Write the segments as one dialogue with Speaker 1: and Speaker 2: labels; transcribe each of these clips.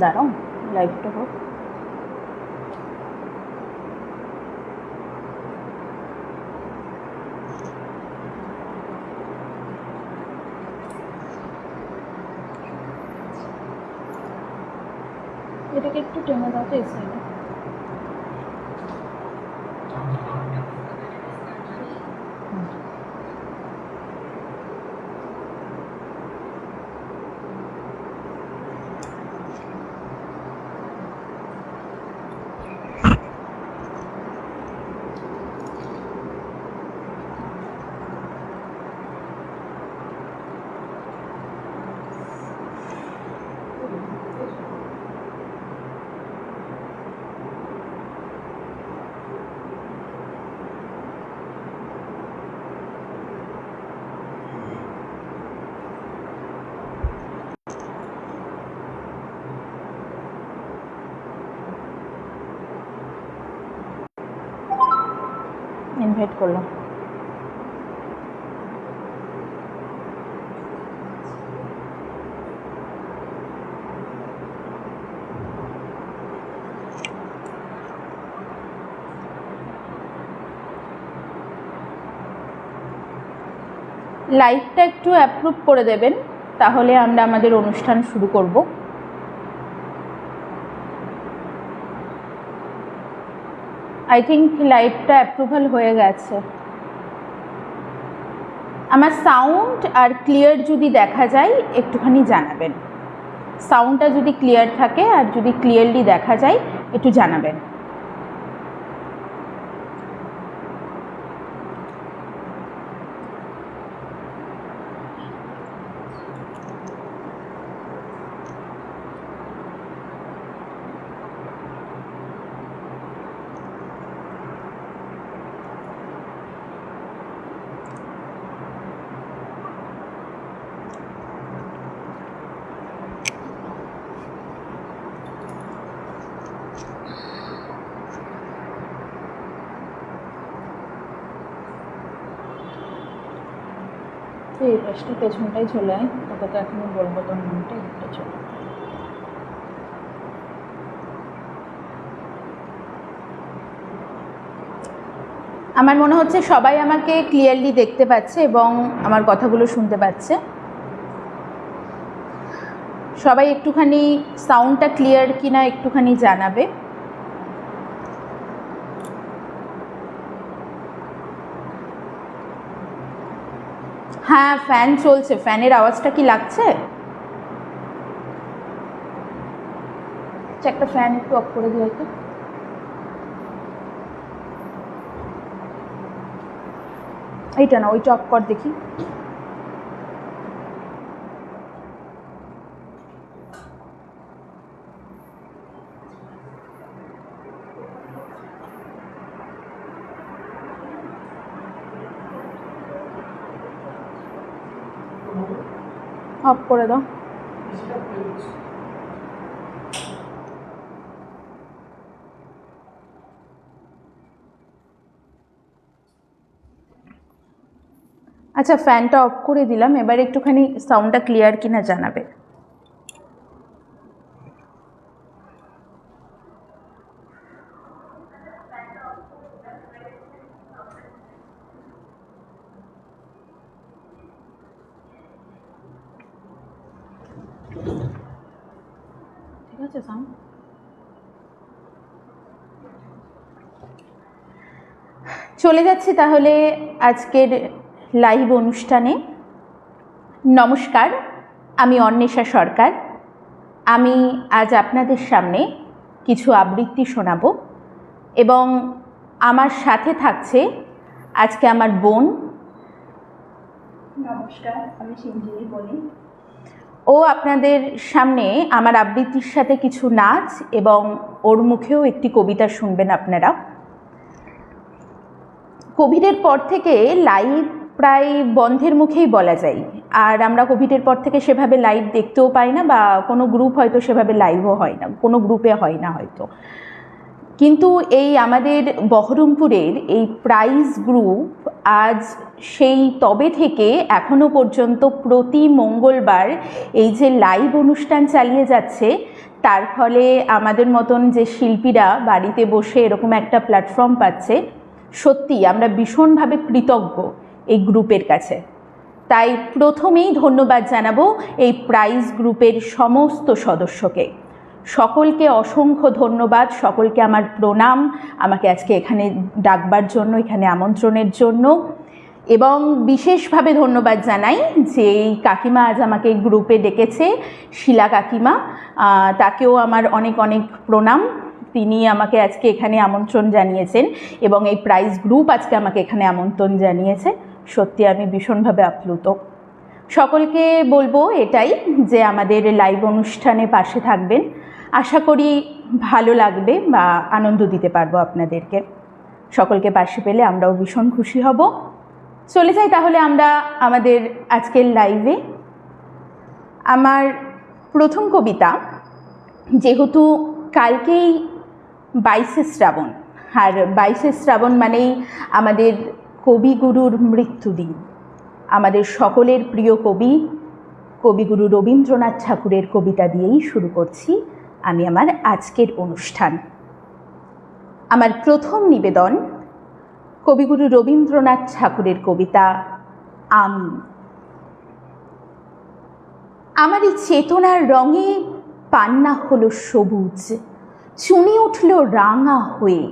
Speaker 1: দাঁড়াও লাইভটা হোক। এটাকে একটু টেনে দাও তো এই সাইডে। ইনভাইট করলাম। লাইভটা একটু অ্যাপ্রুভ করে দেবেন, তাহলে আমরা আমাদের অনুষ্ঠান শুরু করব। আই থিঙ্ক লাইভটা অ্যাপ্রুভাল হয়ে গেছে। আমার সাউন্ড আর ক্লিয়ার যদি দেখা যায় একটুখানি জানাবেন। সাউন্ডটা যদি ক্লিয়ার থাকে আর যদি ক্লিয়ারলি দেখা যায় একটু জানাবেন। এই পাশটা পেছনটাই চলে আয়, তোকে তো এখনই বলবো তোর নামটা, এটা চলে। আমার মনে হচ্ছে সবাই আমাকে ক্লিয়ারলি দেখতে পাচ্ছে এবং আমার কথাগুলো শুনতে পাচ্ছে। সবাই একটুখানি সাউন্ডটা ক্লিয়ার কিনা একটুখানি জানাবে। হ্যাঁ, ফ্যান চলছে। ফ্যানের আওয়াজটা কি লাগছে? একটা ফ্যান একটু অফ করে দিও তো। এইটা না, ওইটা অফ কর দেখি। অফ করে দাও। আচ্ছা, ফ্যানটা অফ করে দিলাম। এবার একটুখানি সাউন্ডটা ক্লিয়ার কিনা জানাবে। ঠিক আছে সাউন্ড? চলে যাচ্ছি তাহলে আজকের লাইভ অনুষ্ঠানে। নমস্কার, আমি অন্বেষা সরকার। আমি আজ আপনাদের সামনে কিছু আবৃত্তি শোনাব এবং আমার সাথে থাকছে আজকে আমার বোন।
Speaker 2: নমস্কার, আমি সিঞ্জিনি বলি।
Speaker 1: ও আপনাদের সামনে আমার আবৃত্তির সাথে কিছু নাচ এবং ওর মুখেও একটি কবিতা শুনবেন আপনারা। কোভিডের পর থেকে লাইভ প্রায় বন্ধের মুখেই বলা যায়, আর আমরা কোভিডের পর থেকে সেভাবে লাইভ দেখতেও পাই না, বা কোনো গ্রুপ হয়তো সেভাবে লাইভও হয় না, কোনো গ্রুপে হয় না হয়তো। কিন্তু এই আমাদের বহরমপুরের এই প্রাইজ গ্রুপ আজ সেই তবে থেকে এখনো পর্যন্ত প্রতি মঙ্গলবার এই যে লাইভ অনুষ্ঠান চালিয়ে যাচ্ছে, তার ফলে আমাদের মতন যে শিল্পীরা বাড়িতে বসে এরকম একটা প্ল্যাটফর্ম পাচ্ছে, সত্যি আমরা ভীষণভাবে কৃতজ্ঞ এই গ্রুপের কাছে। তাই প্রথমেই ধন্যবাদ জানাবো এই প্রাইজ গ্রুপের সমস্ত সদস্যকে। সকলকে অসংখ্য ধন্যবাদ, সকলকে আমার প্রণাম আমাকে আজকে এখানে ডাকবার জন্য, এখানে আমন্ত্রণের জন্য। এবং বিশেষভাবে ধন্যবাদ জানাই যে এই কাকিমা আজ আমাকে এই গ্রুপে ডেকেছে, শিলা কাকিমা, তাকেও আমার অনেক অনেক প্রণাম। তিনি আমাকে আজকে এখানে আমন্ত্রণ জানিয়েছেন এবং এই প্রাইজ গ্রুপ আজকে আমাকে এখানে আমন্ত্রণ জানিয়েছে। সত্যি আমি ভীষণভাবে আপ্লুত। সকলকে বলবো এটাই যে আমাদের লাইভ অনুষ্ঠানে পাশে থাকবেন, আশা করি ভালো লাগবে বা আনন্দ দিতে পারবো আপনাদেরকে। সকলকে পাশে পেলে আমরাও ভীষণ খুশি হব। চলে যাই তাহলে আমরা আমাদের আজকের লাইভে। আমার প্রথম কবিতা, যেহেতু কালকেই 22শে শ্রাবণ, আর 22শে শ্রাবণ মানেই আমাদের কবিগুরুর মৃত্যুদিন। আমাদের সকলের প্রিয় কবিগুরু রবীন্দ্রনাথ ঠাকুরের কবিতা দিয়েই শুরু করছি আমি আমার আজকের অনুষ্ঠান। আমার প্রথম নিবেদন কবিগুরু রবীন্দ্রনাথ ঠাকুরের কবিতা আমি। আমার এই চেতনার রঙে পান্না হলো সবুজ, চুনি উঠল রাঙা হয়ে।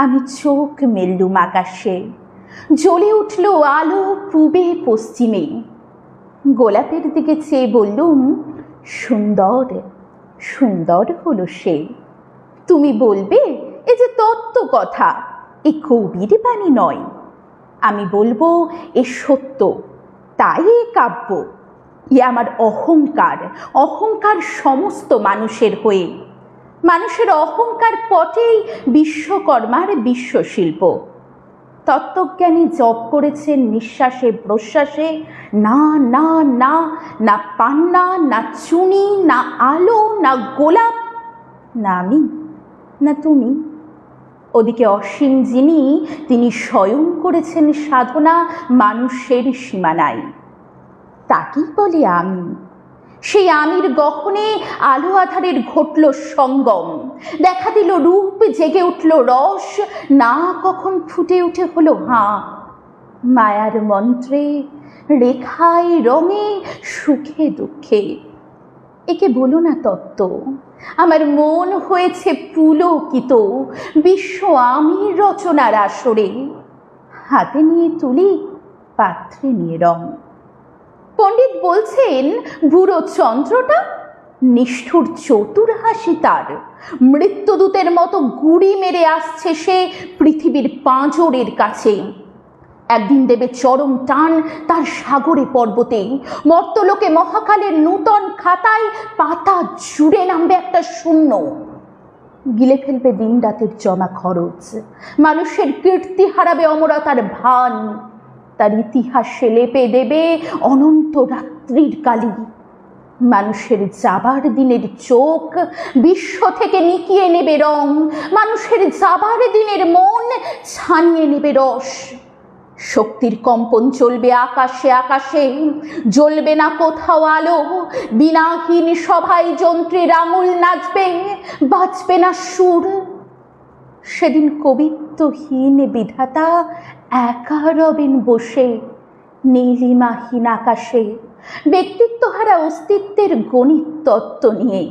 Speaker 1: আমি চোখ মেললুম আকাশে, জ্বলে উঠল আলো পূবে পশ্চিমে। গোলাপের দিকে চেয়ে বললুম সুন্দর সুন্দর হলো সে। তুমি বলবে এ যে তত্ত্ব কথা, এ কবির বাণী নয়। আমি বলবো এ সত্য, তাই এ কাব্য। এ আমার অহংকার, অহংকার সমস্ত মানুষের হয়ে। মানুষের অহংকার পটেই বিশ্বকর্মার বিশ্বশিল্প। তত্ত্বজ্ঞানী জপ করেছেন নিঃশ্বাসে প্রশ্বাসে, না না না, না পান্না, না চুনি, না আলো, না গোলাপ, না আমি, না তুমি। ওদিকে অসীম যিনি, তিনি স্বয়ং করেছেন সাধনা মানুষের সীমানায়। তাকেই বলে আমি। সেই আমির গহনে আলো আধারের ঘটল সঙ্গম, দেখা দিল রূপ, জেগে উঠল রস, না কখন ফুটে উঠে হলো হাঁ। মায়ার মন্ত্রে, রেখায় রঙে, সুখে দুঃখে। একে বলো না তত্ত্ব, আমার মন হয়েছে পুলকিত বিশ্ব আমির রচনার আসরে। হাতে নিয়ে তুলি, পাত্রে নিয়ে রং। পণ্ডিত বলছেন বুড়ো চন্দ্রটা নিষ্ঠুর চতুর হাসি তার। মৃত্যুদূতের মতো গুড়ি মেরে আসছে সে পৃথিবীর পাঁজরের কাছে। একদিন দেবে চরম টান তার সাগরে পর্বতে, মর্তলোকে মহাকালের নূতন খাতায় পাতা জুড়ে নামবে একটা শূন্য। গিলে ফেলবে দিন রাতের জমা খরচ, মানুষের কীর্তি হারাবে অমরতার ভান। তার ইতিহাসে লেপে দেবে অনন্ত রাত্রির কালি। মানুষের যাবার দিনের চোখ বিশ্ব থেকে নিকিয়ে নেবে রং, মানুষের যাবার দিনের মন ছানিয়ে নেবে রস। শক্তির কম্পন চলবে আকাশে আকাশে, জ্বলবে না কোথাও আলো। বিনাহীন সভায় যন্ত্রের আঙুল নাচবে, বাজবে না সুর। সেদিন কবিত্বহীন বিধাতা একা রবেন বসে নীলিমাহীন আকাশে, ব্যক্তিত্বহারা অস্তিত্বের গণিত তত্ত্ব নিয়ে।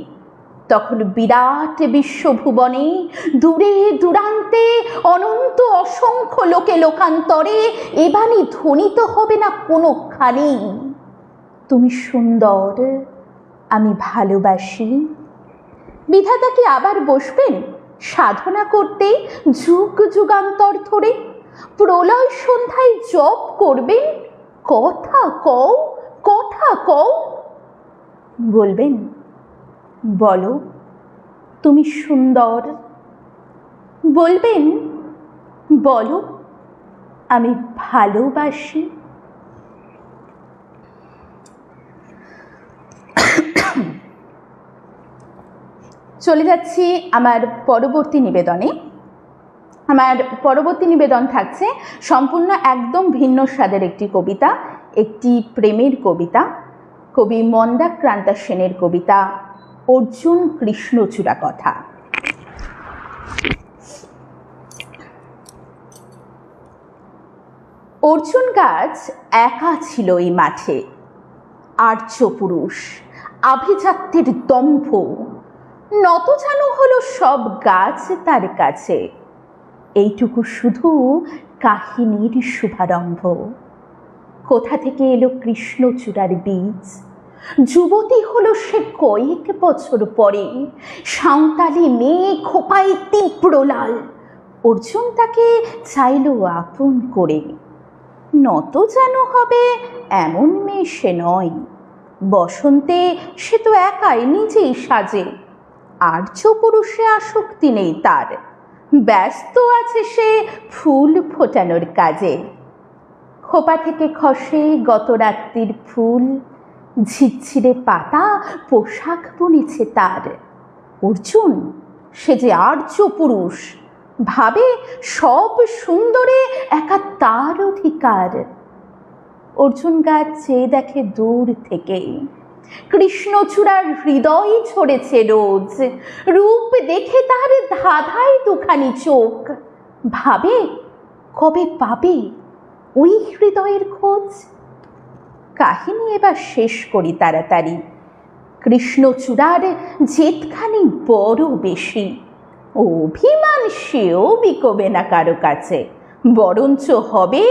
Speaker 1: তখন বিরাট বিশ্বভুবনে, দূরে দূরান্তে, অনন্ত অসংখ্য লোকে লোকান্তরে এ বাণী ধ্বনিত হবে না কোনোখানি। তুমি সুন্দর, আমি ভালোবাসি। বিধাতা কি আবার বসবেন সাধনা করতে যুগ যুগান্তর ধরে? প্রলয় সন্ধ্যায় জপ করবেন কথা কও, কথা কও। বলবেন বলো তুমি সুন্দর। বলবেন বলো আমি ভালোবাসি। চলে যাচ্ছি আমার পরবর্তী নিবেদনে। আমার পরবর্তী নিবেদন থাকছে সম্পূর্ণ একদম ভিন্ন স্বাদের একটি কবিতা, একটি প্রেমের কবিতা, কবি মন্দাক্রান্ত সেনের কবিতা অর্জুন কৃষ্ণচূড়া কথা। অর্জুন গাছ একা ছিল এই মাঠে, আর্য পুরুষ আভিজাত্যের দম্ভ, নতজানু হলো সব গাছ তার কাছে। এইটুকু শুধু কাহিনীর শুভারম্ভ। কোথা থেকে এলো কৃষ্ণচূড়ার বীজ? যুবতী হলো সে কয়েক বছর পরে, সাঁওতালি মেয়ে খোপায় তীব্র লাল। অর্জুন তাকে চাইল আপন করে। নতজানু হবে এমন মেয়ে সে নয়, বসন্তে সে তো একাই নিজেই সাজে। আর্য পুরুষে আসক্তি নেই তার, ব্যস্ত আছে সে ফুল ফোটানোর কাজে। খোপা থেকে খসে গত রাত্রির ফুল, ঝিরঝিরে পাতা পোশাক বুনেছে তার। অর্জুন সে যে আর্য পুরুষ, ভাবে সব সুন্দরে একা তার অধিকার। অর্জুন গাছ চেয়ে দেখে দূর থেকে, কৃষ্ণচূড়ার হৃদয় ঝরেছে রোজ। রূপ দেখে তার ধাঁধায় দুখানি চোখ, ভাবে কবে পাবে ওই হৃদয়ের খোঁজ। কাহিনী এবার শেষ করি তাড়াতাড়ি। কৃষ্ণচূড়ার জেদখানি বড় বেশি, অভিমান সেও বিকবে না কারো কাছে, বরঞ্চ হবে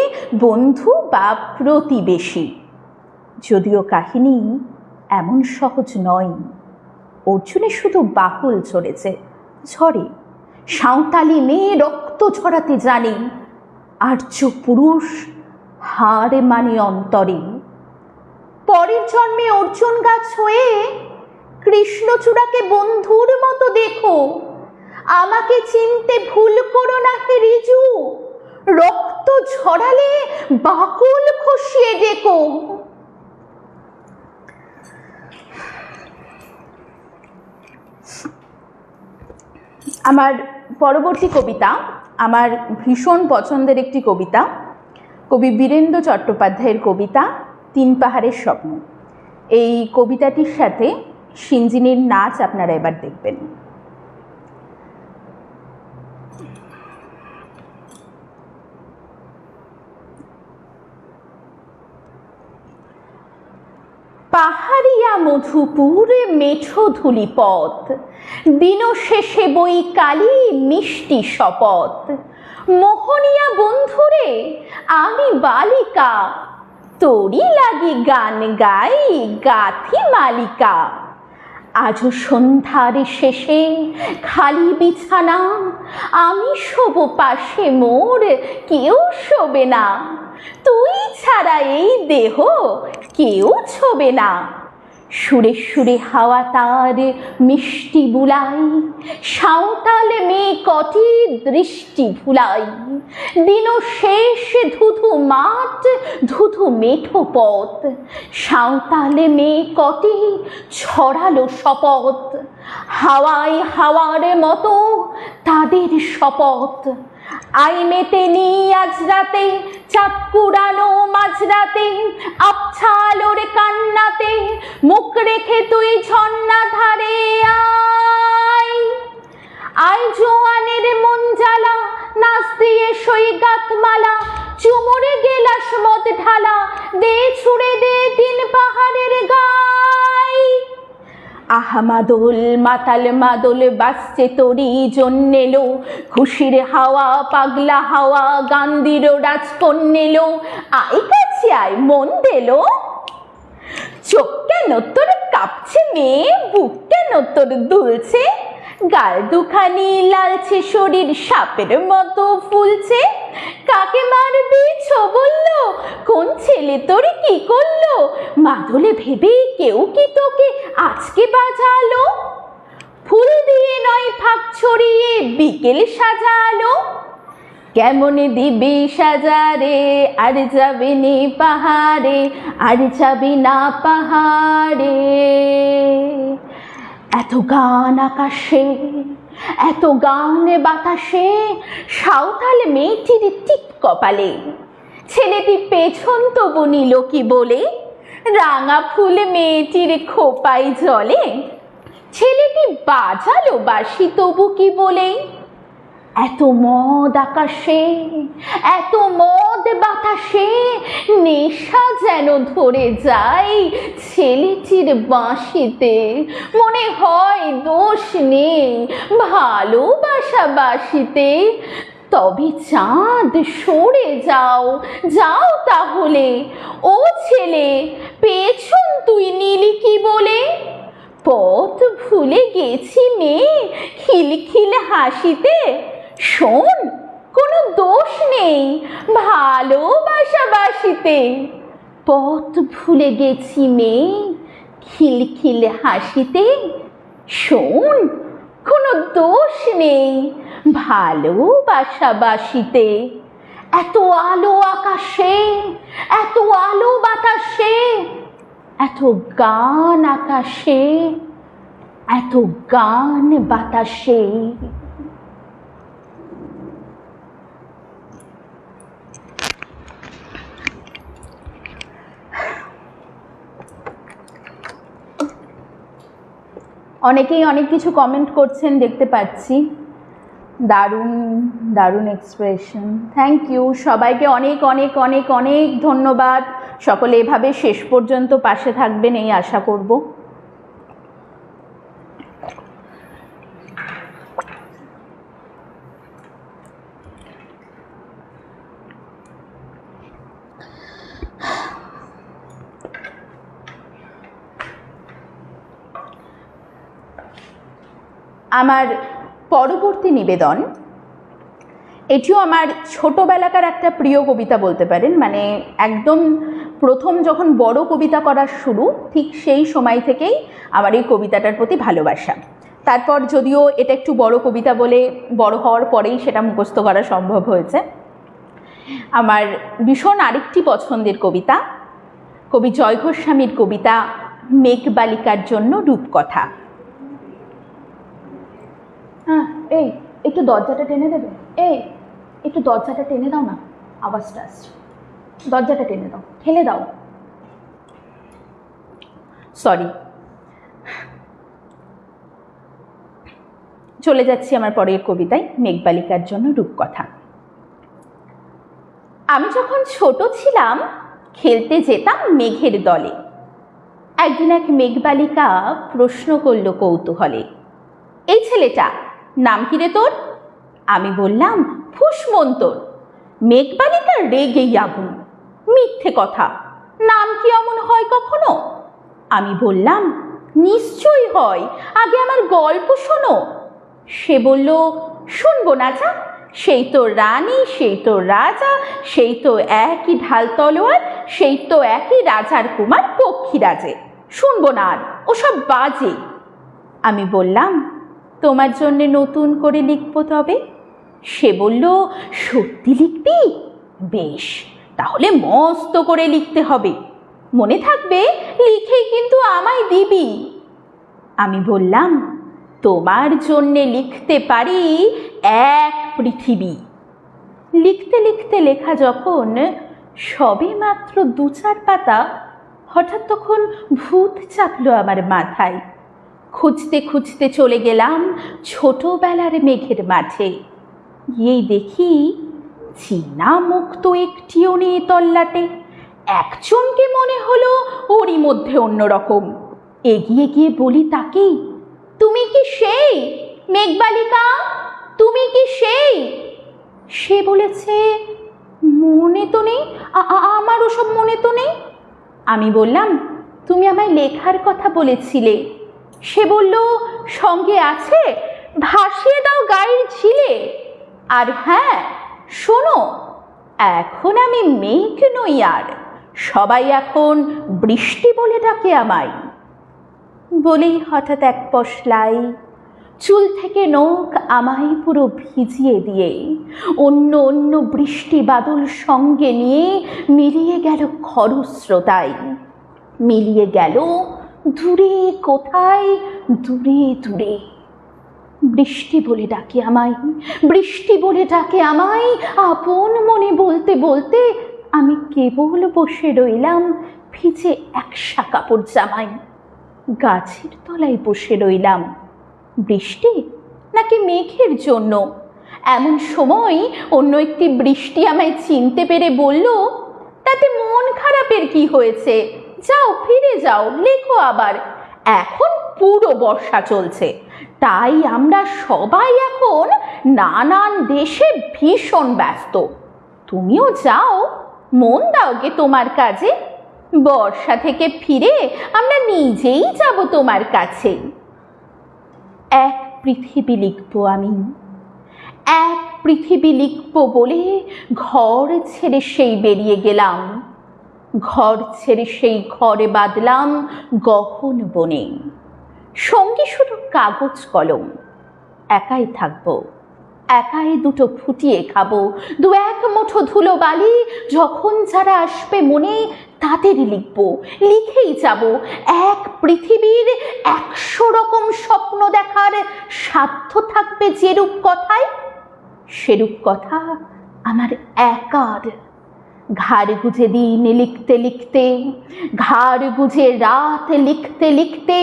Speaker 1: বন্ধু বা প্রতিবেশী। যদিও কাহিনী এমন সহজ নয়, অর্জুনের শুধু বাকুল ঝরেছে, ঝরে সাঁওতালি মেয়ে রক্ত ঝরাতে জানে। আর্য পুরুষ হার মানে অন্তরে। পরের জন্মে অর্জুন গাছ হয়ে কৃষ্ণচূড়াকে বন্ধুর মতো দেখো। আমাকে চিনতে ভুল করো না হে রিজু, রক্ত ঝরালে বাকুল খসিয়ে ডেকো। আমার পরবর্তী কবিতা আমার ভীষণ পছন্দের একটি কবিতা, কবি বীরেন্দ্র চট্টোপাধ্যায়ের কবিতা তিন পাহাড়ের স্বপ্ন। এই কবিতাটির সাথে সিঞ্জিনীর নাচ আপনারা এবার দেখবেন। পাহাড়িয়া মধুপুর মেঠো ধুলি পথ, দিন শেষে বই কালি মিষ্টি শপথ। মোহনিয়া বন্ধুরে আমি বালিকা, তোরি লাগি গান গাই গাথি মালিকা। আজও সন্ধ্যার শেষে খালি বিছানা, আমি শোব পাশে মোর কেউ শোবে না। তুই ছাড়া এই দেহ কেউ ছোবে না। সুরে সুরে হাওয়া তার মিষ্টি বুলাই, সাঁওতাল মেয়ে কটি দৃষ্টি ভুলাই। দিন শেষ ধুধু মাঠ ধুধু মেঠো পথ, সাঁওতাল মেয়ে কটি ছড়ালো শপথ। হাওয়ায় হাওয়ার মতো তাদের শপথ, আইনেতে নি আজ রাতে চাঁদ কুড়ানো মাঝরাতে। আবছা আলোর কান্নাতে মুখ রেখে তুই ঝর্ণা ধারে আয়। আয় জোয়ানের মন জ্বালা, নাচ দিয়ে সৈগাত মালা। চুমুরে গেলাস মদ ঢালা, দে ছুড়ে দে তিন পাহাড়ের গায়। আহা মাদল মাতাল মাদল বাজছে তোরই জন্যেলো, খুশির হাওয়া পাগলা হাওয়া গান্ধির রাজ কন্যেলো। আয় কাছে আয় মন দেলো, চোখ কেন তোর কাঁপছে মেয়ে, বুক কেন তোর দুলছে। গাল দুখানি লালছে, শরীর সাপের মতো ফুলছে। কাকে মারবি ছো বললো, কোন ছেলে তোর কি করলো। মাদলে ভেবে কেউ কি তোকে আজকে বাজালো। ফুল দিয়ে নয় ফাঁক ছড়িয়ে বিকেল সাজালো। কেমন দিবি সাজারে আর যাবি নি পাহাড়ে, আর যাবি না পাহাড়ে। এত গান আকাশে, এত গান বাতাসে, সাঁওতাল মেয়েটির টিপ কপালে, ছেলেটি পেছন তবু নিল কি বলে, রাঙা ফুল মেয়েটির খোপায় জলে, ছেলেটি বাজালো বাঁশি তবু কি বলে। এত মদ আকাশে, এত মদ বাতাসে, নেশা যেন ধরে যায় ছেলেটির বাঁশিতে, মনে হয় দোষ নেই ভালোবাসা বাসিতে। তবে চাঁদ সরে যাও, যাও তাহলে, ও ছেলে পেছন তুই নিলি কি বলে। পথ ভুলে গেছি মেয়ে খিলখিল হাসিতে, শোন কোনো দোষ নেই ভালোবাসা বাসিতে। পথ ভুলে গেছি মেয়ে খিলখিল হাসিতে, শোন কোনো দোষ নেই ভালোবাসা বাসিতে। এত আলো আকাশে, এত আলো বাতাসে, এত গান আকাশে, এত গান বাতাসে। অনেকেই অনেক কিছু কমেন্ট করছেন দেখতে পাচ্ছি। দারুণ দারুণ এক্সপ্রেশন, থ্যাংক ইউ সবাইকে, অনেক অনেক অনেক অনেক ধন্যবাদ। সকলে এভাবে শেষ পর্যন্ত পাশে থাকবেন এই আশা করব। আমার পরবর্তী নিবেদন, এটিও আমার ছোটোবেলাকার একটা প্রিয় কবিতা বলতে পারেন, মানে একদম প্রথম যখন বড় কবিতা করা শুরু ঠিক সেই সময় থেকেই আমার এই কবিতাটার প্রতি ভালোবাসা। তারপর যদিও এটা একটু বড় কবিতা বলে বড় হওয়ার পরেই সেটা মুখস্থ করা সম্ভব হয়েছে। আমার ভীষণ আরেকটি পছন্দের কবিতা, কবি জয় গোস্বামীর কবিতা মেঘবালিকার জন্য রূপকথা। হ্যাঁ, এই একটু দরজাটা টেনে দেবে, এই একটু দরজাটা টেনে দাও না, আওয়াজটা আসছে, দরজাটা টেনে দাও, ঠেলে দাও, সরি। চলে যাচ্ছি আমার পরের কবিতায়, মেঘবালিকার জন্য রূপকথা। আমি যখন ছোট ছিলাম খেলতে যেতাম মেঘের দলে। একদিন এক মেঘবালিকা প্রশ্ন করল কৌতূহলে, এই ছেলেটা নাম কি রে তোর? আমি বললাম ফুসমন্তর। মেঘবালিকা রেগেই আগুন, মিথ্যে কথা, নাম কি অমন হয় কখনো? আমি বললাম নিশ্চয়ই হয়, আগে আমার গল্প শোনো। সে বলল শুনবো না যা, সেই তো রানী, সেই তো রাজা, সেই তো একই ঢাল তলোয়ার, সেই তো একই রাজার কুমার পক্ষীরাজে, শুনবো না আর, ওসব বাজে। আমি বললাম তোমার জন্যে নতুন করে লিখবো তবে। সে বলল সত্যি লিখবি? বেশ, তাহলে মস্ত করে লিখতে হবে, মনে থাকবে লিখেই কিন্তু আমায় দিবি। আমি বললাম তোমার জন্যে লিখতে পারি এক পৃথিবী। লিখতে লিখতে লেখা যখন সবে মাত্র 2-4 পাতা, হঠাৎ তখন ভূত চাপলো আমার মাথায়। খুঁজতে খুঁজতে চলে গেলাম ছোটবেলার মেঘের মাঠে। গিয়েই দেখি চীনা মুখ তো একটিও নেই তল্লাটে। একজনকে মনে হলো ওরই মধ্যে অন্যরকম। এগিয়ে গিয়ে বলি তাকে, তুমি কি সেই মেঘবালিকা? তুমি কি সেই? সে বলেছে মনে তো নেই, আমার ওসব মনে তো নেই। আমি বললাম তুমি আমায় লেখার কথা বলেছিলে। সে বলল সঙ্গে আছে, ভাসিয়ে দাও গায়ের ঝিলে। আর হ্যাঁ শোনো, এখন আমি মেঘ নই আর, সবাই এখন বৃষ্টি বলে ডাকে আমায়। বলেই হঠাৎ এক পশলাই চুল থেকে নখ আমায় পুরো ভিজিয়ে দিয়ে অন্য অন্য বৃষ্টি বাদল সঙ্গে নিয়ে মিলিয়ে গেল খরস্রোতায়, মিলিয়ে গেল দূরে কোথায়, দূরে দূরে। বৃষ্টি বলে ডাকে আমায়, বৃষ্টি বলে ডাকে আমায়, আপন মনে বলতে বলতে আমি কেবল বসে রইলাম ভিজে একসা কাপড় জামাই। গাছের তলায় বসে রইলাম, বৃষ্টি নাকি মেঘের জন্য? এমন সময় অন্য একটি বৃষ্টি আমায় চিনতে পেরে বলল, তাতে মন খারাপের কি হয়েছে, যাও ফিরে যাও, লেখো আবার। এখন পুরো বর্ষা চলছে, তাই আমরা সবাই এখন নানান দেশে ভীষণ ব্যস্ত। তুমিও যাও, মন দাও গে তোমার কাজে। বর্ষা থেকে ফিরে আমরা নিজেই যাব তোমার কাছে। এক পৃথিবী লিখব আমি, এক পৃথিবী লিখব বলে ঘর ছেড়ে সেই বেরিয়ে গেলাম। ঘর ছেড়ে সেই ঘরে বাঁধলাম গহন বনে, সঙ্গে শুধু কাগজ কলম। একাই থাকবো, একাই দুটো ফুটিয়ে খাবো, দু এক মুঠো ধুলো বালি। যখন যারা আসবে মনে তাদের লিখব, লিখেই যাব। এক পৃথিবীর 100 রকম স্বপ্ন দেখার সাধ্য থাকবে যেরূপ কথায়, সেরূপ কথা আমার একার। ঘাড় গুজে দিন লিখতে লিখতে, ঘাড় গুজে রাত লিখতে লিখতে,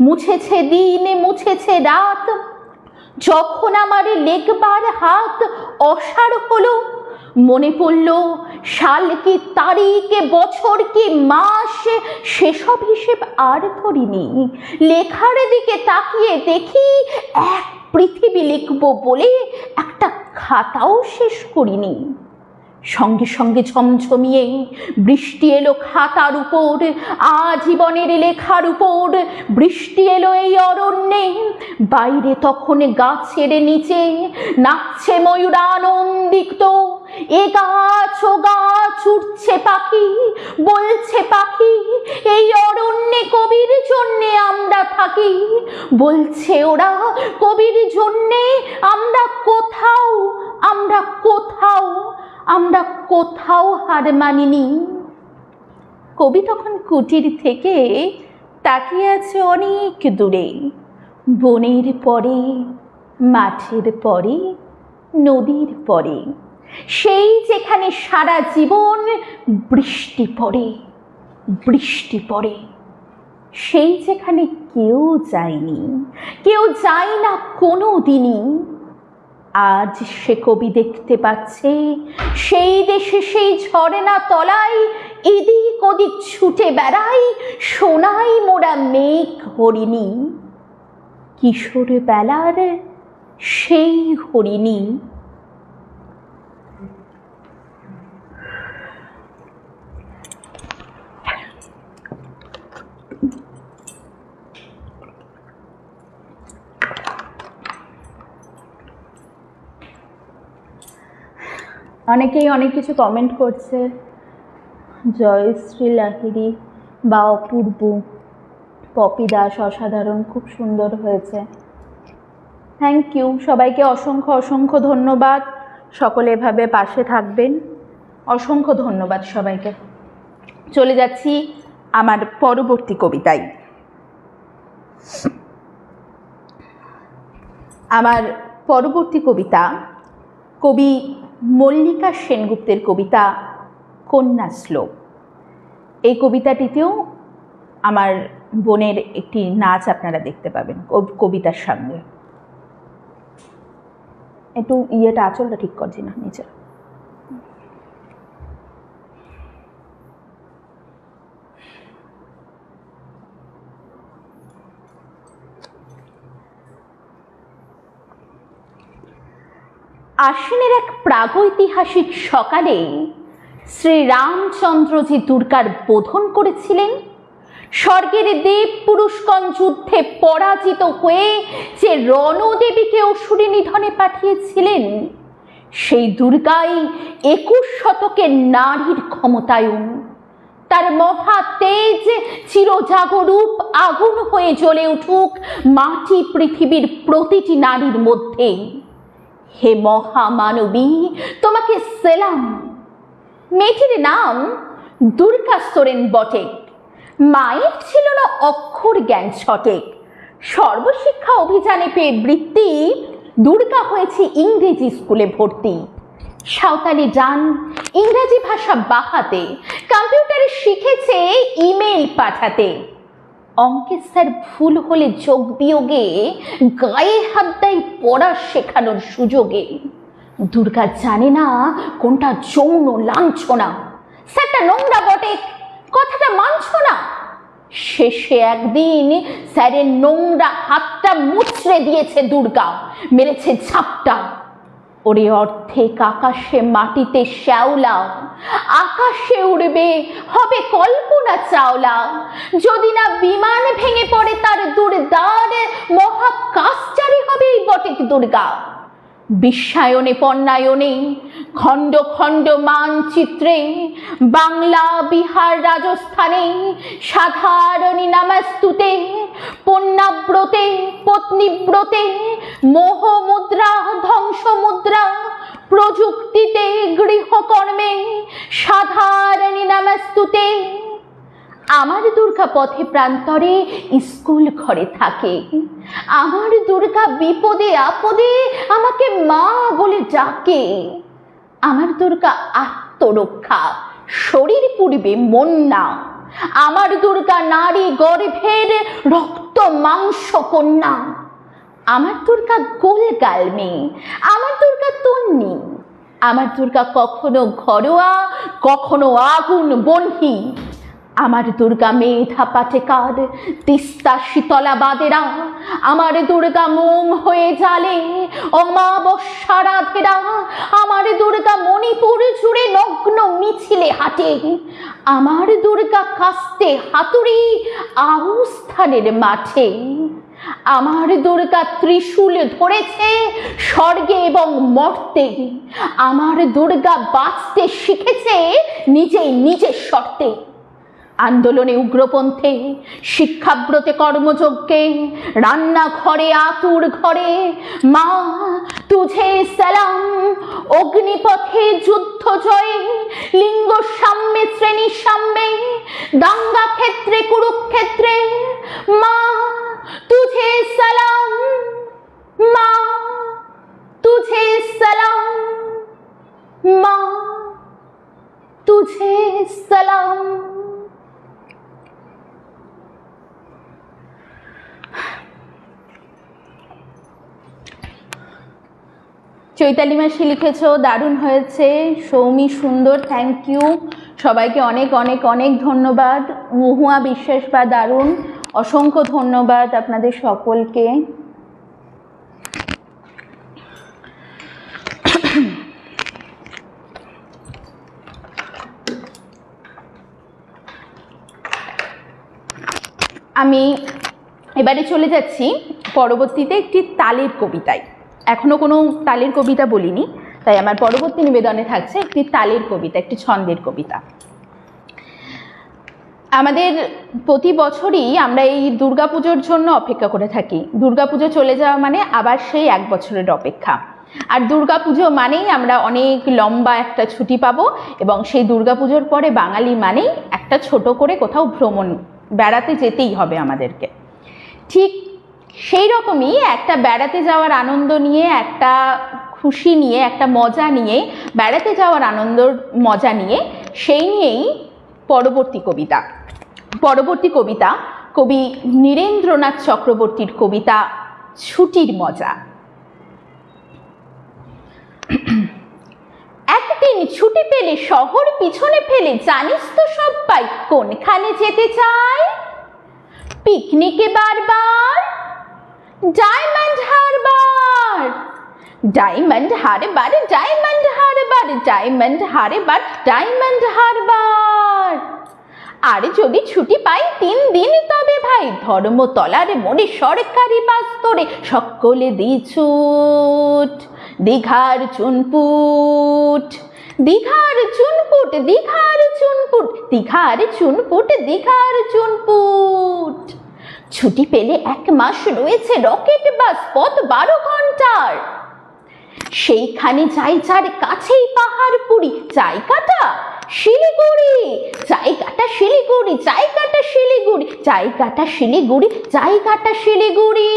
Speaker 1: মুছেছে দিন মুছেছে রাত। যখন আমার লেখবার হাত অসাড় হলো, মনে পড়ল সাল কি তারিখ, বছর কি মাস, সেসব হিসেব আর ধরিনি। লেখার দিকে তাকিয়ে দেখি এক পৃথিবী লিখব বলে একটা খাতাও শেষ করিনি। সঙ্গে সঙ্গে ঝমঝমিয়ে বৃষ্টি এলো খাতার উপর, আজীবনের লেখার উপর। বৃষ্টি এলো এই অরণ্যে, বাইরে তখন গাছের নিচে নাচছে ময়ূরানন্দিত। এ গাছ ও গাছ উঠছে পাখি, বলছে পাখি এই অরণ্যে কবির জন্যে আমরা থাকি। বলছে ওরা কবির জন্যে আমরা কোথাও, আমরা কোথাও, আমরা কোথাও হার মানিনি। কবি তখন কুটির থেকে তাকিয়ে আছে অনেক দূরে, বনের পরে, মাঠের পরে, নদীর পরে, সেই যেখানে সারা জীবন বৃষ্টি পড়ে, বৃষ্টি পড়ে। সেই যেখানে কেউ যায়নি, কেউ যায় না কোনো দিনই। আজ সে কবি দেখতে পাচ্ছে সেই দেশে সেই ঝর্ণা তলায় এদিক ওদিক ছুটে বেড়াই সোনাই মোড়া মেঘ হরিণী। কিশোর বেলার সেই হরিণী। অনেকেই অনেক কিছু কমেন্ট করছে, জয়শ্রী লাহিড়ী বা অপূর্ব, পপি দাস অসাধারণ, খুব সুন্দর হয়েছে। থ্যাংক ইউ সবাইকে, অসংখ্য অসংখ্য ধন্যবাদ। সকলে এভাবে পাশে থাকবেন, অসংখ্য ধন্যবাদ সবাইকে। চলে যাচ্ছি আমার পরবর্তী কবিতায়। আমার পরবর্তী কবিতা কবি মল্লিকা সেনগুপ্তের কবিতা কন্যা শ্লোক। এই কবিতাটিতেও আমার বোনের একটি নাচ আপনারা দেখতে পাবেন কবিতার সঙ্গে। একটু ইয়েটা আঁচলটা ঠিক করছি না নিচে। আশ্বিনের এক প্রাগৈতিহাসিক সকালে শ্রীরামচন্দ্রজি দুর্গার বোধন করেছিলেন। স্বর্গের দেব পুরুষগণ যুদ্ধে পরাজিত হয়ে যে রণদেবীকে অসুরে নিধনে পাঠিয়েছিলেন, সেই দুর্গাই 21 শতকের নারীর ক্ষমতায়ন। তার মহা তেজ চিরজাগরূপ আগুন হয়ে জ্বলে উঠুক মাটি পৃথিবীর প্রতিটি নারীর মধ্যে। হে মহামানবী, তোমাকে সেলাম। মেয়েটির নাম দুর্গা সোরেন বটে। মায়ের ছিল না অক্ষর জ্ঞান সঠিক। সর্বশিক্ষা অভিযানে পেয়ে বৃত্তি দুর্গা হয়েছে ইংরেজি স্কুলে ভর্তি। সাঁওতালি গান, ইংরেজি ভাষা বাহাতে, কম্পিউটারে শিখেছে ইমেল পাঠাতে। অঙ্কের স্যার ভুল হলে যোগ বিয়োগে গায়ে হাত দেয় পড়া শেখানোর সুযোগে। দুর্গা জানে না কোনটা যৌন লাঞ্ছনা। স্যারটা নোংরা বটে, কথাটা মানছ না। শেষে একদিন স্যারের নোংরা হাতটা মুচড়ে দিয়েছে দুর্গা, মেরেছে ঝাপটা। ওরে অর্ধেক আকাশে মাটিতে শ্যাওলা, আকাশে উড়বে হবে কল্পনা চাওলা। যদি না বিমান ভেঙে পড়ে তার দুর্দার, মহাকাশচারী হবে এই বটেক দুর্গা। বিশ্বায়নে পণ্যায়নে, খণ্ড খণ্ড মানচিত্রে, বাংলা বিহার রাজস্থানে, সাধারণী নামাস্তুতে, পণ্যাব্রতে পত্নীব্রতে, মোহমুদ্রা ধ্বংসমুদ্রা, প্রযুক্তিতে গৃহকর্মে, সাধারণী নামাস্তুতে। আমার দুর্গা পথে প্রান্তরে স্কুল ঘরে থাকে। আমার দুর্গা বিপদে আপদে আমাকে মা বলে ডাকে। আমার দুর্গা আত্মরক্ষা, শরীর পুড়বে মন না। আমার দুর্গা নারী গর্ভের রক্ত মাংস কন্যা। আমার দুর্গা গোলগাল মেয়ে, আমার দুর্গা তন্নি। আমার দুর্গা কখনো ঘরোয়া, কখনো আগুন বহ্নি। আমার দুর্গা মেধা পাটেকার, তিস্তা শীতলা বাদেরা। আমার দুর্গা মোম হয়ে জ্বালে অমাবস্যা রাধেরা। আমার দুর্গা মণিপুর জুড়ে নগ্ন মিছিলে হাঁটে। আমার দুর্গা কাস্তে হাতুড়ি আহুস্থানের মাঠে। আমার দুর্গা ত্রিশূল ধরেছে স্বর্গে এবং মর্তে। আমার দুর্গা বাঁচতে শিখেছে নিজেই নিজের শর্তে। আন্দোলনে উগ্রপন্থে, শিক্ষাব্রতে কর্মযজ্ঞে, রান্নাঘরে আতুর ঘরে, মা তুঝে সালাম। অগ্নিপথে যুদ্ধ জয়ে, লিঙ্গ সাম্যে শ্রেণী সাম্যে, দাঙ্গা ক্ষেত্রে কুরুক্ষেত্রে, মা তুঝে সালাম। মা তুঝে সালাম, মা তুঝে সালাম। চৈতালি মাসি লিখেছ, দারুণ হয়েছে। সৌমি সুন্দর, থ্যাংক ইউ। সবাইকে অনেক অনেক অনেক ধন্যবাদ। মহুয়া বিশ্বাস বা দারুণ, অসংখ্য ধন্যবাদ আপনাদের সকলকে। আমি এবারে চলে যাচ্ছি পরবর্তীতে একটি তালের কবিতায়। এখনো কোনো তালের কবিতা বলিনি, তাই আমার পরবর্তী নিবেদনে থাকছে একটি তালের কবিতা, একটি ছন্দের কবিতা। আমাদের প্রতি বছরই আমরা এই দুর্গাপুজোর জন্য অপেক্ষা করে থাকি। দুর্গাপুজো চলে যাওয়া মানে আবার সেই এক বছরের অপেক্ষা। আর দুর্গাপুজো মানেই আমরা অনেক লম্বা একটা ছুটি পাবো, এবং সেই দুর্গাপুজোর পরে বাঙালি মানেই একটা ছোট করে কোথাও ভ্রমণ, বেড়াতে যেতেই হবে আমাদেরকে। ঠিক সেই রকমই একটা বেড়াতে যাওয়ার আনন্দ নিয়ে, একটা খুশি নিয়ে, একটা মজা নিয়ে, বেড়াতে যাওয়ার আনন্দর মজা নিয়ে, সেই নিয়েই পরবর্তী কবিতা। পরবর্তী কবিতা কবি নীরেন্দ্রনাথ চক্রবর্তীর কবিতা ছুটির মজা। একদিন ছুটি পেলে শহর পিছনে ফেলে, জানিস তো সবাই কোনখানে যেতে চায়? পিকনিকে বারবার, ডায়মন্ড হারবার। ডায়মন্ড হারবার, ডায়মন্ড হারবার, ডায়মন্ড হারবার, ডায়মন্ড হারবার। আর যদি ছুটি পাই 3 দিন তবে ভাই, ধর্মতলার মোড়ে সরকারি বাস ধরে সকলে দিছুট দীঘার চুনপুট। দীঘার চুনপুট, দীঘার চুনপুট, দীঘার চুনপুট, দীঘার চুনপুট। ছুটি পেলে 1 মাস রয়েছে রকেট বাস, পথ 12 ঘন্টার। সেইখানে যাই যার কাছেই পাহাড়পুরি, জায়গাটা শিলিগুড়ি। জায়গাটা শিলিগুড়ি, জায়গাটা শিলিগুড়ি, জায়গাটা শিলিগুড়ি, জায়গাটা শিলিগুড়ি।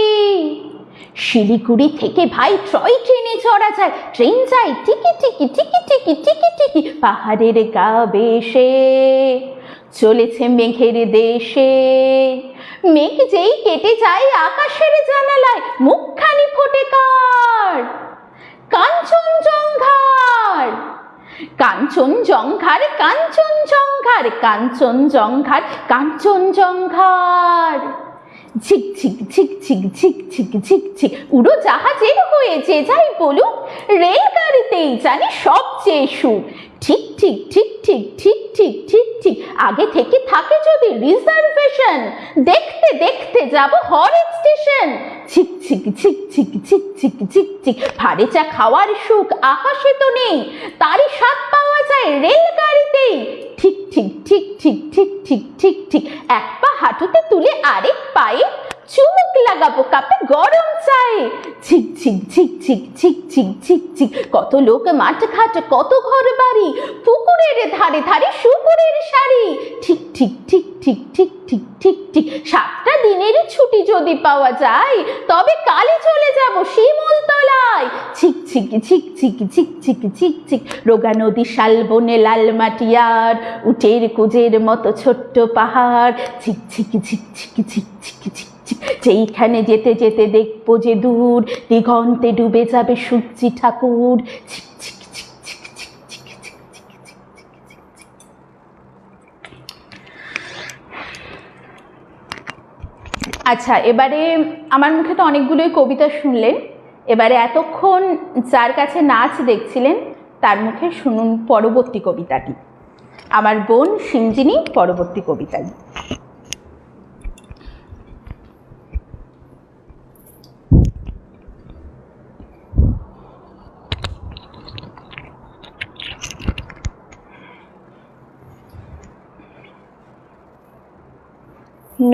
Speaker 1: শিলিগুড়ি থেকে ভাই টয় ট্রেনে চড়া যায়, ট্রেন যায় টিকি টিকি টিকি টিকি টিকি টিকি পাহাড়ের গা বেশে, চলেছে মেঘের দেশে। মেঘ যেই কেটে যায় আকাশের জানালায়, মুখখানি ফোটে কার? কাঞ্চনজঙ্ঘার। কাঞ্চনজঙ্ঘার, কাঞ্চনজঙ্ঘার, কাঞ্চনজঙ্ঘার, কাঞ্চনজঙ্ঘার। ঝিক ঝিক ঝিক ঝিক ঝিক ঝিক ঝিক ঝিক উড়োজাহাজের হয়েছে যাই বলুক, রেলগাড়িতেই জানি সবচেয়ে সুখ। ঠিক ঠিক ঠিক ঠিক ঠিক ঠিক ঠিক ঠিক আগে থেকে থাকে যদি রিজার্ভেশন, দেখতে দেখতে যাব হরেক স্টেশন। ঝিক ঝিক ঝিক ঝিক ঝিক ঝিক ঝিক ঝিক ভারে চা খাওয়ার সুখ আকাশে তো নেই, তারই স্বাদ পাওয়া যায় রেলগাড়িতেই। ঠিক ঠিক ঠিক ঠিক ঠিক ঠিক ঠিক ঠিক এক পা হাঁটুতে তুলে আরেক পায়ে চুমুক লাগাবো কাপে গরম চায়ে। ঝিক ঝিক ঝিক ঝিক ঝিক ঝিক ঝিক ঝিক কত লোক মাঠ ঘাট, কত ঘর বাড়ি, পুকুরের ধারে ধারে সুপুরের শাড়ি। ঠিক ঠিক ঠিক ঠিক ঠিক ঠিক ঠিক ঠিক 7টা দিনের ছুটি যদি পাওয়া যায়, তবে কালই চলে যাব শিমুলতলায়। ঝিক ঝিক ঝিক ঝিক ঝিক ঝিক ঝিক ঝিক রোগা নদী, শালবনে, লাল মাটিয়ার, উটের কুজের মতো ছোট্ট পাহাড়। ঝিক ঝিক ঝিক ঝিক ঝিক ঝিক ঝিক ঝিক যেইখানে যেতে যেতে দেখবো যে দূর দিগন্তে ডুবে যাবে সূর্যি ঠাকুর। ঝিক ঝিক ঝিক ঝিক ঝিক ঝিক ঝিক ঝিক ঝিক ঝিক ঝিক ঝিক। আচ্ছা, এবারে আমার মুখে তো অনেকগুলোই কবিতা শুনলেন, এবারে এতক্ষণ যার কাছে নাচ দেখছিলেন তার মুখে শুনুন পরবর্তী কবিতাটি, আমার বোন সিঞ্জিনী পরবর্তী কবিতাটি।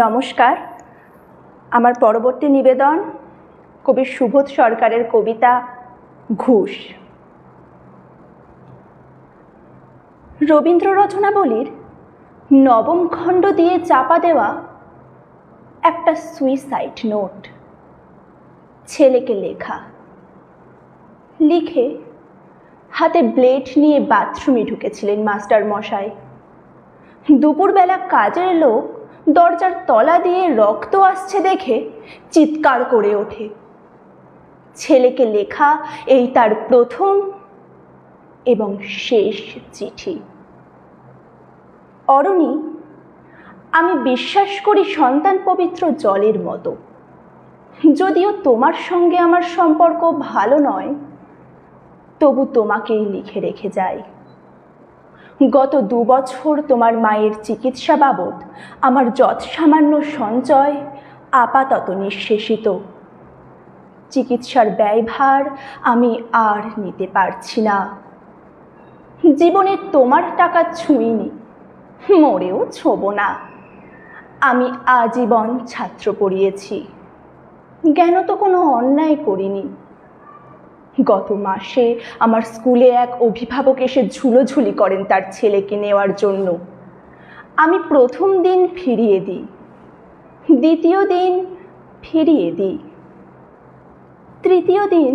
Speaker 2: নমস্কার, আমার পরবর্তী নিবেদন কবি সুবোধ সরকারের কবিতা ঘুষ। রবীন্দ্র রচনাবলীর 9ম খণ্ড দিয়ে চাপা দেওয়া একটা সুইসাইড নোট, ছেলেকে লেখা। লিখে হাতে ব্লেড নিয়ে বাথরুমে ঢুকেছিলেন মাস্টার মশাই। দুপুরবেলা কাজের লোক দরজার তলা দিয়ে রক্ত আসছে দেখে চিৎকার করে ওঠে। ছেলেকে লেখা এই তার প্রথম এবং শেষ চিঠি। অরণি, আমি বিশ্বাস করি সন্তান পবিত্র জলের মতো। যদিও তোমার সঙ্গে আমার সম্পর্ক ভালো নয়, তবু তোমাকেই লিখে রেখে যাই। গত 2 বছর তোমার মায়ের চিকিৎসা বাবদ আমার যৎসামান্য সঞ্চয় আপাতত নিঃশেষিত। চিকিৎসার ব্যয়ভার আমি আর নিতে পারছি না। জীবনে তোমার টাকা ছুঁইনি, মরেও ছোঁব না। আমি আজীবন ছাত্র পড়িয়েছি, জ্ঞান তো কোনো অন্যায় করিনি। গত মাসে আমার স্কুলে এক অভিভাবক এসে ঝুলোঝুলি করেন তার ছেলেকে নেওয়ার জন্য। আমি প্রথম দিন ফিরিয়ে দিই, দ্বিতীয় দিন ফিরিয়ে দিই, তৃতীয় দিন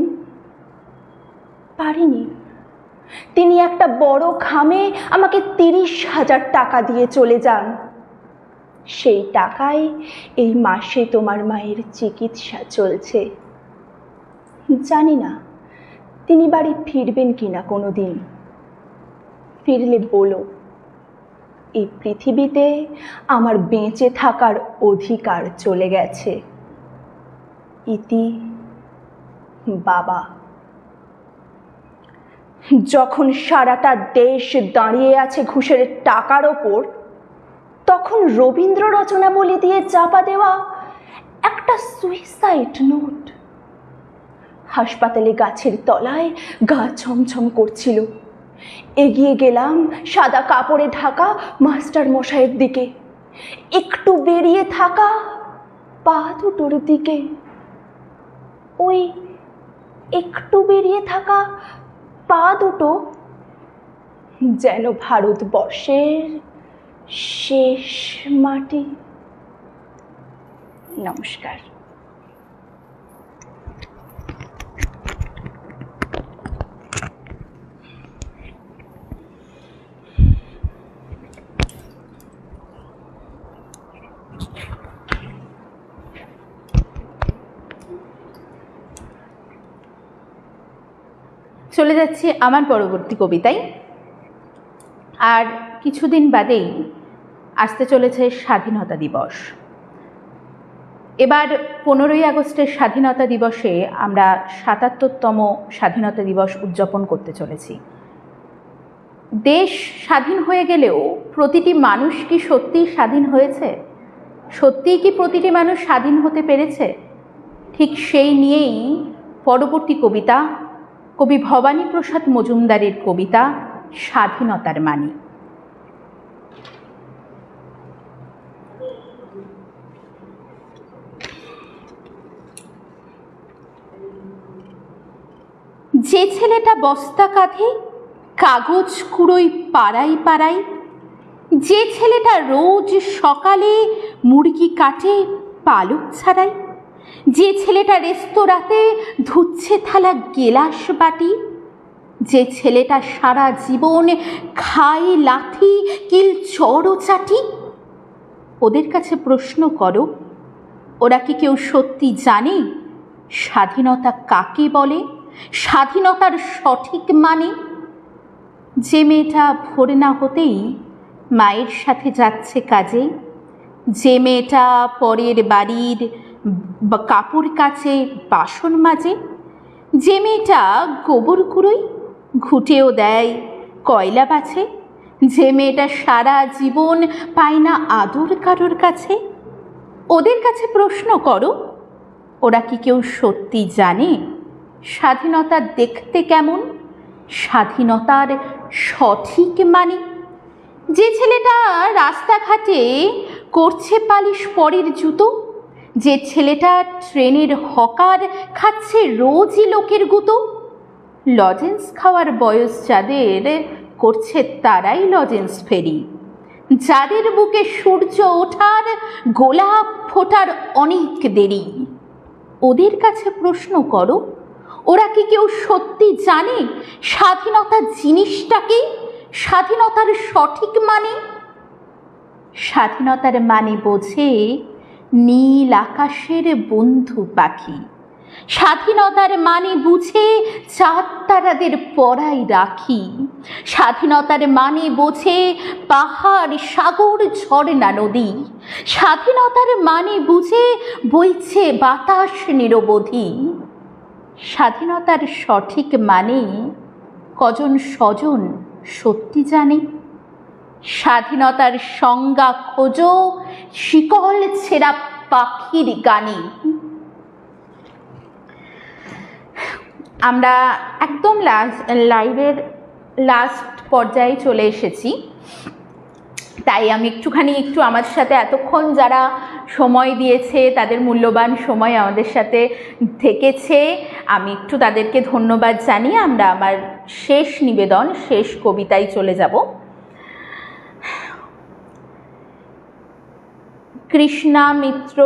Speaker 2: পারিনি। তিনি একটা বড় খামে আমাকে 30,000 টাকা দিয়ে চলে যান। সেই টাকায় এই মাসে তোমার মায়ের চিকিৎসা চলছে। জানি না তিনি বাড়ি ফিরবেন কিনা কোনো দিন। ফিরলে বলো, এই পৃথিবীতে আমার বেঁচে থাকার অধিকার চলে গেছে। ইতি বাবা। যখন সারাটা দেশ দাঁড়িয়ে আছে ঘুষের টাকার ওপর, তখন রবীন্দ্র রচনাবলী দিয়ে চাপা দেওয়া একটা সুইসাইড নোট। হাসপাতালে গাছের তলায় গা ছমছম করছিল। এগিয়ে গেলাম সাদা কাপড়ে ঢাকা মাস্টার মশাইয়ের দিকে, একটু বেরিয়ে থাকা পা দুটোর দিকে। ওই একটু বেরিয়ে থাকা পা দুটো যেন ভারতবর্ষের শেষ মাটি। নমস্কার।
Speaker 1: চলে যাচ্ছি আমার পরবর্তী কবিতায়। আর কিছুদিন বাদেই আসতে চলেছে স্বাধীনতা দিবস। এবার 15ই আগস্টের স্বাধীনতা দিবসে আমরা 77তম স্বাধীনতা দিবস উদযাপন করতে চলেছি। দেশ স্বাধীন হয়ে গেলেও প্রতিটি মানুষ কি সত্যিই স্বাধীন হয়েছে? সত্যিই কি প্রতিটি মানুষ স্বাধীন হতে পেরেছে? ঠিক সেই নিয়েই পরবর্তী কবিতা কবি ভবানীপ্রসাদ মজুমদারের কবিতা স্বাধীনতার মানে। যে ছেলেটা বস্তা কাঁধে কাগজ কুড়োই পাড়ায় পাড়ায়, যে ছেলেটা রোজ সকালে মুরগি কাটে পালক ছাড়াই, যে ছেলেটা রেস্তোরাঁতে ধুচ্ছে থালা গেলাস বাটি, যে ছেলেটা সারা জীবন খায় লাথি কিল চড় চাটি, ওদের কাছে প্রশ্ন করো, ওরা কি কেউ সত্যি জানে স্বাধীনতা কাকে বলে, স্বাধীনতার সঠিক মানে? যে মেয়েটা ভোর না হতেই মায়ের সাথে যাচ্ছে কাজে, যে মেয়েটা পরের বাড়ির কাপড় কাচে বাসন মাজে, যে মেয়েটা গোবর কুড়োয় ঘুঁটেও দেয় কয়লা বাছে, যে মেয়েটা সারা জীবন পায় না আদর কারোর কাছে, ওদের কাছে প্রশ্ন করো, ওরা কি কেউ সত্যি জানে স্বাধীনতা দেখতে কেমন, স্বাধীনতার সঠিক মানে? যে ছেলেটা রাস্তাঘাটে করছে পালিশ পরের জুতো, যে ছেলেটা ট্রেনের হকার খাচ্ছে রোজই লোকের গুঁতো, লজেন্স খাওয়ার বয়স যাদের করছে তারাই লজেন্স ফেরি, যাদের বুকে সূর্য ওঠার গোলাপ ফোটার অনেক দেরি, ওদের কাছে প্রশ্ন করো, ওরা কি কেউ সত্যি জানে স্বাধীনতা জিনিসটাকে, স্বাধীনতার সঠিক মানে? স্বাধীনতার মানে বোঝে নীল আকাশের বন্ধু পাখি, স্বাধীনতার মানে বুঝে চাঁদ তারাদের পরায় রাখি, স্বাধীনতার মানে বোঝে পাহাড় সাগর ঝর্ণা নদী, স্বাধীনতার মানে বুঝে বইছে বাতাস নিরবধি। স্বাধীনতার সঠিক মানে কজন স্বজন সত্যি জানে? স্বাধীনতার সংজ্ঞা খোঁজো শিকল ছেঁড়া পাখির গানে। আমরা একদম লাইভের লাস্ট পর্যায়ে চলে এসেছি, তাই আমি একটু আমার সাথে এতক্ষণ যারা সময় দিয়েছে, তাদের মূল্যবান সময় আমাদের সাথে থেকেছে, আমি একটু তাদেরকে ধন্যবাদ জানিয়ে আমরা আমার শেষ নিবেদন, শেষ কবিতায় চলে যাব। কৃষ্ণা মিত্র,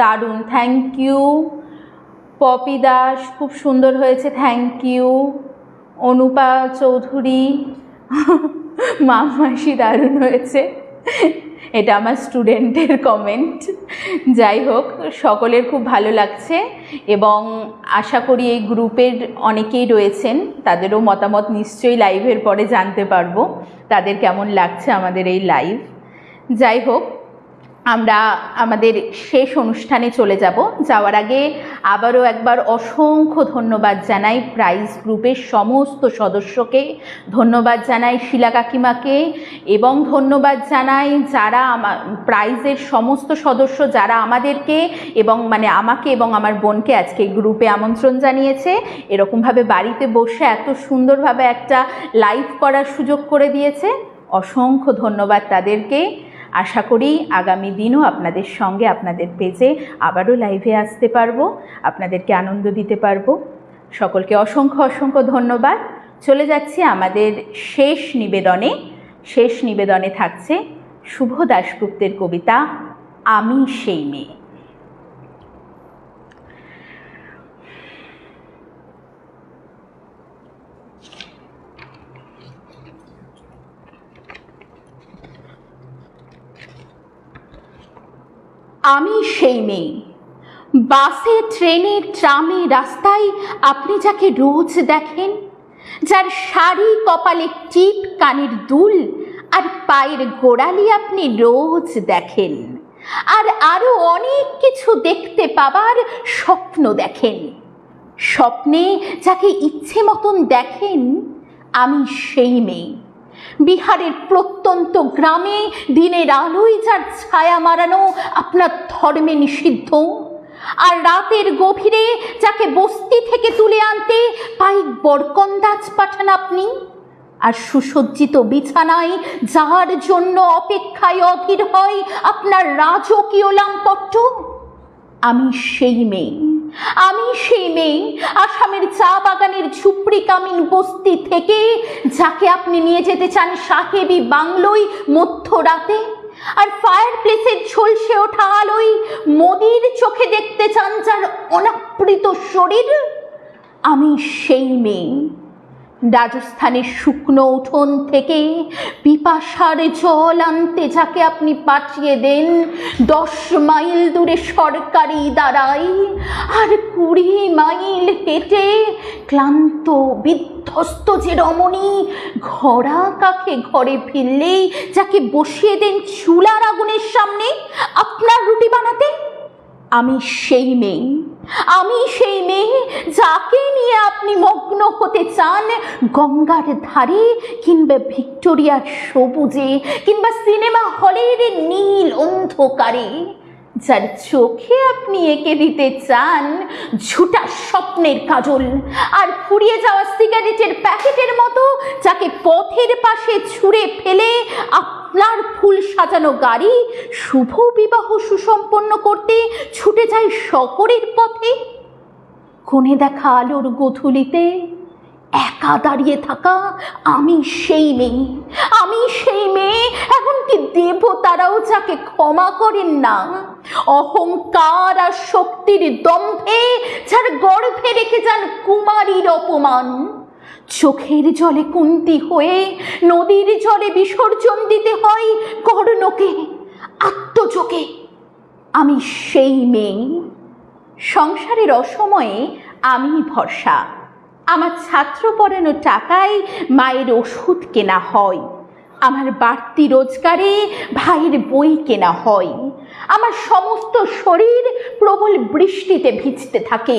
Speaker 1: দারুণ, থ্যাংক ইউ। পপি দাস, খুব সুন্দর হয়েছে, থ্যাংক ইউ। অনুপা চৌধুরী, মামাসি দারুণ হয়েছে, এটা আমার স্টুডেন্টের কমেন্ট। যাই হোক, সকলের খুব ভালো লাগছে এবং আশা করি এই গ্রুপের অনেকেই রয়েছেন, তাদেরও মতামত নিশ্চয়ই লাইভের পরে জানতে পারবো তাদের কেমন লাগছে আমাদের এই লাইভ। যাই হোক, আমরা আমাদের শেষ অনুষ্ঠানে চলে যাব। যাওয়ার আগে আবারও একবার অসংখ্য ধন্যবাদ জানাই প্রাইজ গ্রুপের সমস্ত সদস্যকে, ধন্যবাদ জানাই শিলা কাকিমাকে এবং ধন্যবাদ জানাই যারা প্রাইজের সমস্ত সদস্য যারা আমাদেরকে এবং আমাকে এবং আমার বোনকে আজকে গ্রুপে আমন্ত্রণ জানিয়েছে, এরকমভাবে বাড়িতে বসে এত সুন্দরভাবে একটা লাইভ করার সুযোগ করে দিয়েছে। অসংখ্য ধন্যবাদ তাদেরকে। আশা করি আগামী দিনও আপনাদের সঙ্গে আপনাদের পেজে আবারও লাইভে আসতে পারবো, আপনাদেরকে আনন্দ দিতে পারবো। সকলকে অসংখ্য অসংখ্য ধন্যবাদ। চলে যাচ্ছি আমাদের শেষ নিবেদনে, শেষ নিবেদনে থাকছে শুভ দাশগুপ্তের কবিতা আমি সেই মেয়ে। আমি সেই মেয়ে, বাসে ট্রেনে ট্রামে রাস্তায় আপনি যাকে রোজ দেখেন, যার শাড়ি কপালে টিপ কানের দুল আর পায়ের গোড়ালি আপনি রোজ দেখেন, আর আরো অনেক কিছু দেখতে পাবার স্বপ্ন দেখেন। স্বপ্নে যাকে ইচ্ছে মতন দেখেন, আমি সেই মেয়ে। বিহারের প্রত্যন্ত গ্রামে দিনের আলোয় যার ছায়া মারানো আপনার ধর্মে নিষিদ্ধ, আর রাতের গভীরে যাকে বস্তি থেকে তুলে আনতে পাইক বরকন্দাজ পাঠান আপনি, আর সুসজ্জিত বিছানায় যার জন্য অপেক্ষায় অধীর হয় আপনার রাজকীয় লামপট্ট, আমি সেই মেয়ে। আমি সেই মেয়ে আসামের চা বাগানের ঝুপড়ি কামিন বস্তি থেকে যাকে আপনি নিয়ে যেতে চান সাহেবী বাংলোয় মধ্যরাতে, আর ফায়ার প্লেসের ঝলসে ওঠা আলোয় মোদির চোখে দেখতে চান যার অনাবৃত শরীর, আমি সেই মেয়ে। রাজস্থানের শুকনো উঠোন থেকে পিপাসার জল আনতে যাকে আপনি পাঠিয়ে দেন 10 মাইল দূরে সরকারি দাঁড়াই, আর 20 মাইল হেঁটে ক্লান্ত বিধ্বস্ত যে রমণী ঘোড়া কাকে ঘরে ফিরলেই যাকে বসিয়ে দেন চুলার আগুনের সামনে আপনার রুটি বানাতে, আমি সেই মেয়ে। আমি সেই মেয়ে যাকে নিয়ে আপনি মগ্ন হতে চান গঙ্গার ধারে, কিংবা ভিক্টোরিয়ার সবুজে, কিংবা সিনেমা হলের নীল অন্ধকারে, যার চোখে আপনি এঁকে দিতে চান ঝুটা স্বপ্নের কাজল, আর ফুরিয়ে যাওয়া সিগারেটের প্যাকেটের মতো যাকে পথের পাশে ছুঁড়ে ফেলে আপনার ফুল সাজানো গাড়ি শুভ বিবাহ সুসম্পন্ন করতে ছুটে যায় শহরের পথে। কোণে দেখা আলোর গোধূলিতে একা দাঁড়িয়ে থাকা আমি সেই মেয়ে। আমি সেই মেয়ে, এমনকি দেবতারাও যাকে ক্ষমা করেন না। অহংকার আর শক্তির দম্ভে যার গর্ভে রেখে যান কুমারীর অপমান। চোখের জলে কুন্তি হয়ে নদীর জলে বিসর্জন দিতে হয় কর্ণকে, আত্মযোগে। আমি সেই মেয়ে। সংসারের অসময়ে আমি ভরসা। আমার ছাত্র পড়ানো টাকায় মায়ের ওষুধ কেনা হয়, আমার বাড়তি রোজগারে ভাইয়ের বই কেনা হয়। আমার সমস্ত শরীর প্রবল বৃষ্টিতে ভিজতে থাকে।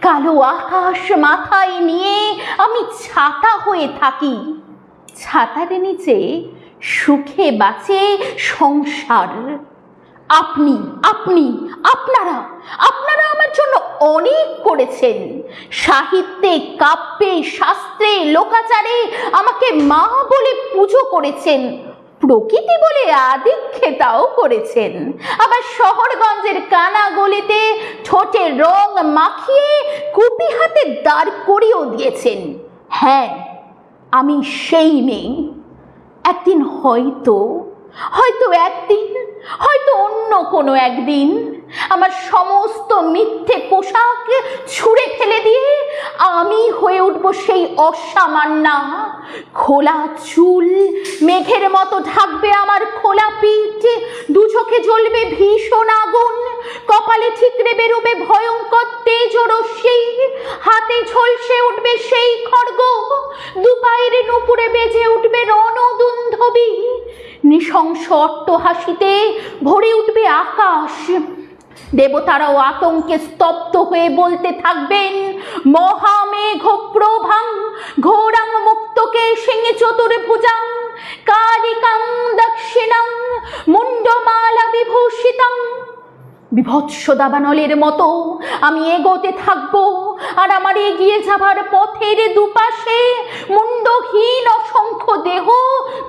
Speaker 1: কালো আকাশ মাথায় নিয়ে আমি ছাতা হয়ে থাকি। ছাতার নিচে সুখে বাঁচে সংসার। আপনি আপনি আপনারা আপনারা আমার জন্য অনেক করেছেন। সাহিত্যে, কাব্যে, শাস্ত্রে, লোকাচারে আমাকে মা বলে পুজো করেছেন। প্রকৃতি বলে আদিক্ষেতাও করেছেন। আবার শহরগঞ্জের কানা গলিতে ঠোঁটে রং মাখিয়ে কুপি হাতে দাঁড় করিয়েও দিয়েছেন। হ্যাঁ, আমি সেই মেয়ে। একদিন হয়তো একদিন, হয়তো অন্য কোনো একদিন আমার সমস্ত মিথ্যে পোশাক ছুঁড়ে ফেলে দিয়ে আমি হয়ে উঠব সেই অসামান্যা। খোলা চুল মেঘের মতো ঢাকবে আমার খোলা পিঠ, দু চোখে জ্বলবে ভীষণ আগুন, কপালে ঠিকরে বেরোবে ভয়ঙ্কর তেজ রশ্মি, হাতে ঝলসে উঠবে সেই খড়গ, দুপায়ের নুপুরে বেজে উঠবে রণদুন্ধবি। নৃশংস অট্টহাসিতে ভরে উঠবে আকাশ। দেবতারাও আতঙ্কে স্তব্ধ হয়ে বলতে থাকবেন, মহামেঘ প্রভাং ঘোরাং মুক্তকে সিংহে চতুর্ভুজাং কালিকাং দক্ষিণাং মুন্ডমালা বিভূষিতাং। বিভৎস দাবানলের মতো আমি এগোতে থাকবো, আর আমার এগিয়ে যাবার পথের দুপাশে মুন্ডহীন অসংখ্য দেহ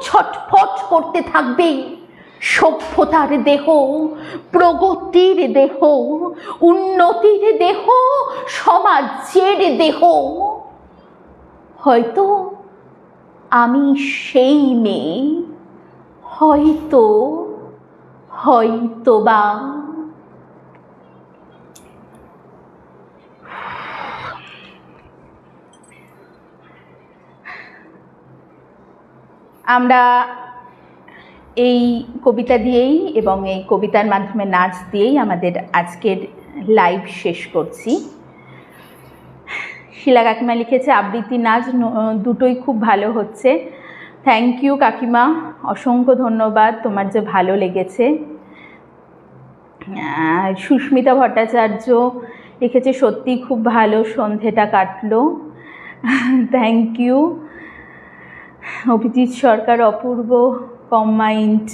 Speaker 1: ছটফট করতে থাকবে। সভ্যতার দেহ, প্রগতির দেহ, উন্নতির দেহ, সমাজের দেহ। হয়তো আমি সেই মেয়ে। হয়তো হয়তোবা। আমরা এই কবিতা দিয়েই এবং এই কবিতার মাধ্যমে নাচ দিয়েই আমাদের আজকের লাইভ শেষ করছি। শিলা কাকিমা লিখেছে আবৃত্তি নাচ দুটোই খুব ভালো হচ্ছে। থ্যাংক ইউ কাকিমা, অসংখ্য ধন্যবাদ, তোমার যে ভালো লেগেছে। সুস্মিতা ভট্টাচার্য লিখেছে সত্যি খুব ভালো, সন্ধেটা কাটলো। Thank you. Abhijit Sarkar Apurba combined,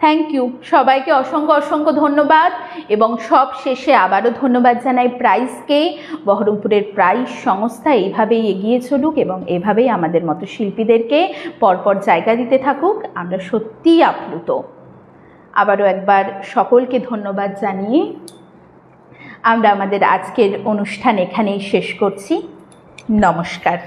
Speaker 1: thank you. সবাইকে অসংখ্য অসংখ্য ধন্যবাদ এবং সব শেষে আবারও ধন্যবাদ জানাই প্রাইজকে। বহরমপুরের প্রাইজ সংস্থা এইভাবেই এগিয়ে চলুক এবং এভাবেই আমাদের মতো শিল্পীদেরকে পরপর জায়গা দিতে থাকুক। আমরা সত্যিই আপ্লুত। আবারও একবার সকলকে ধন্যবাদ জানিয়ে আমরা আমাদের আজকের অনুষ্ঠান এখানেই শেষ করছি। নমস্কার।